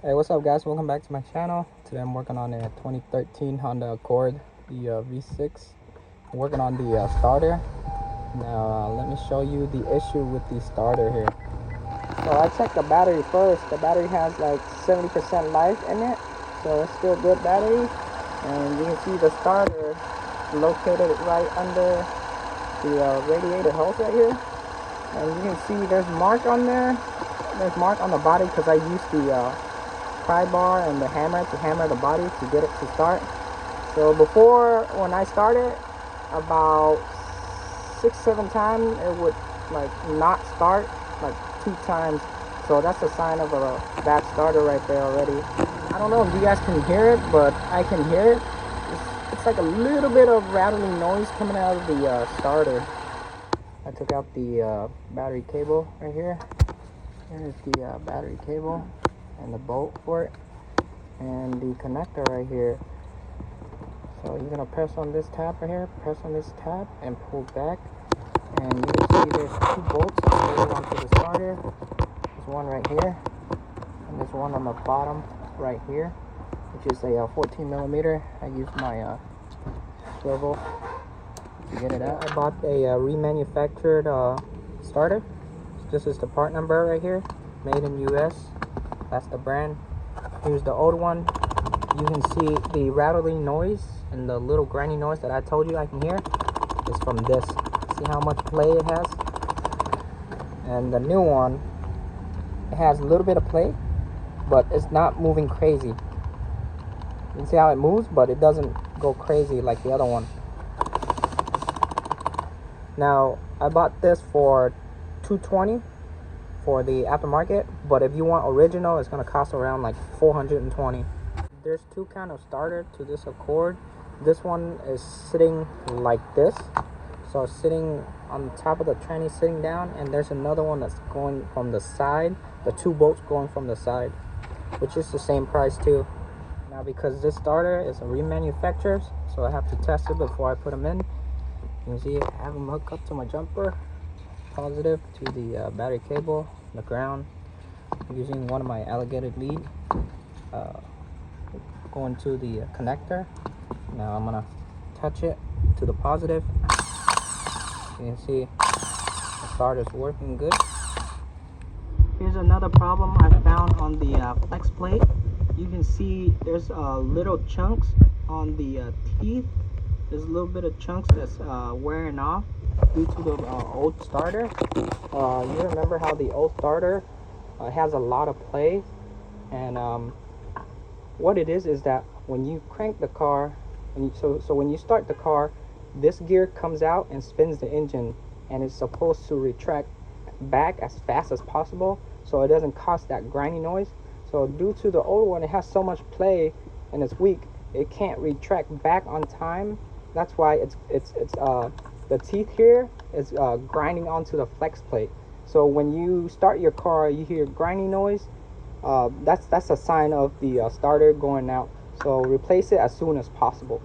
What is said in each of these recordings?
Hey, what's up guys, welcome back to my channel. Today I'm working on a 2013 Honda Accord, the V6. I'm working on the starter. Now let me show you the issue with the starter here. So I checked the battery first. The battery has like 70% life in it, so it's still good battery. And you can see the starter located right under the radiator hose right here. And you can see there's mark on there. There's mark on the body because I used the pry bar and the hammer to hammer the body to get it to start. So before, when I started, about 6-7 times it would like not start, like 2 times. So that's a sign of a bad starter right there already. I don't know if you guys can hear it, but I can hear it. It's like a little bit of rattling noise coming out of the starter. I took out the battery cable right here. Here's the battery cable and the bolt for it, and the connector right here. So you're gonna press on this tab right here, press on this tab and pull back, and you can see there's 2 bolts holding onto the starter. There's one right here, and there's one on the bottom right here, which is a 14 millimeter. I used my swivel to get it out. I bought a remanufactured starter. This is the part number right here, made in US. That's the brand. Here's the old one. You can see the rattling noise and the little grinding noise that I told you I can hear is from this. See how much play it has? And the new one, it has a little bit of play, but it's not moving crazy. You can see how it moves, but it doesn't go crazy like the other one. Now, I bought this for $220 for the aftermarket, but if you want original, it's going to cost around like $420. There's 2 kind of starter to this Accord. This one is sitting like this, so sitting on top of the tranny, sitting down, and there's another one that's going from the side, the 2 bolts going from the side, which is the same price too. Now, because this starter is a remanufactured, so I have to test it before I put them in. You can see I have them hooked up to my jumper, positive to the battery cable, the ground. I'm using one of my alligator lead, going to the connector. Now I'm gonna touch it to the positive. You can see the starter's working good. Here's another problem I found on the flex plate. You can see there's little chunks on the teeth. There's a little bit of chunks that's wearing off due to the old starter. You remember how the old starter has a lot of play, and what it is that when you crank the car, so when you start the car, this gear comes out and spins the engine, and it's supposed to retract back as fast as possible so it doesn't cause that grinding noise. So due to the old one, it has so much play and it's weak, it can't retract back on time. That's why it's the teeth here is grinding onto the flex plate. So when you start your car, you hear grinding noise. That's a sign of the starter going out. So replace it as soon as possible.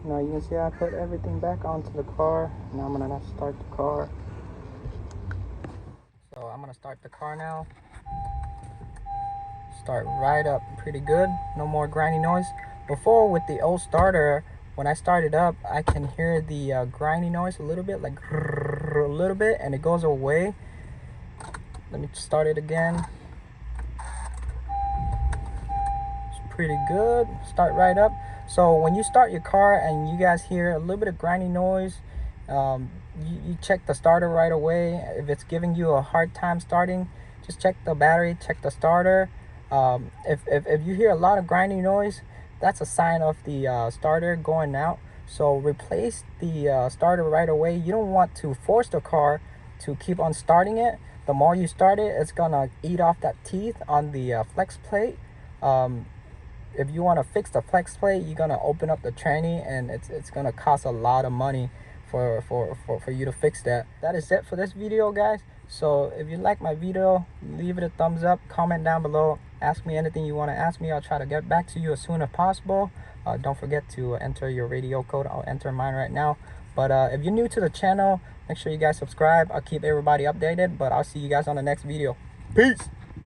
Now you can see I put everything back onto the car. Now I'm gonna start the car. So I'm gonna start the car now. Start right up pretty good. No more grinding noise. Before, with the old starter, when I started up, I can hear the grinding noise a little bit, like a little bit, and it goes away. Let me start it again. It's pretty good. Start right up. So when you start your car and you guys hear a little bit of grinding noise, you check the starter right away. If it's giving you a hard time starting, just check the battery, check the starter. If you hear a lot of grinding noise, that's a sign of the starter going out. So replace the starter right away. You don't want to force the car to keep on starting it. The more you start it, it's gonna eat off that teeth on the flex plate. If you want to fix the flex plate, you're gonna open up the tranny, and it's gonna cost a lot of money for you to fix that. That is it for this video, guys. So if you like my video, leave it a thumbs up, comment down below, ask me anything you want to ask me. I'll try to get back to you as soon as possible. Don't forget to enter your radio code. I'll enter mine right now. But if you're new to the channel, make sure you guys subscribe. I'll keep everybody updated, but I'll see you guys on the next video. Peace.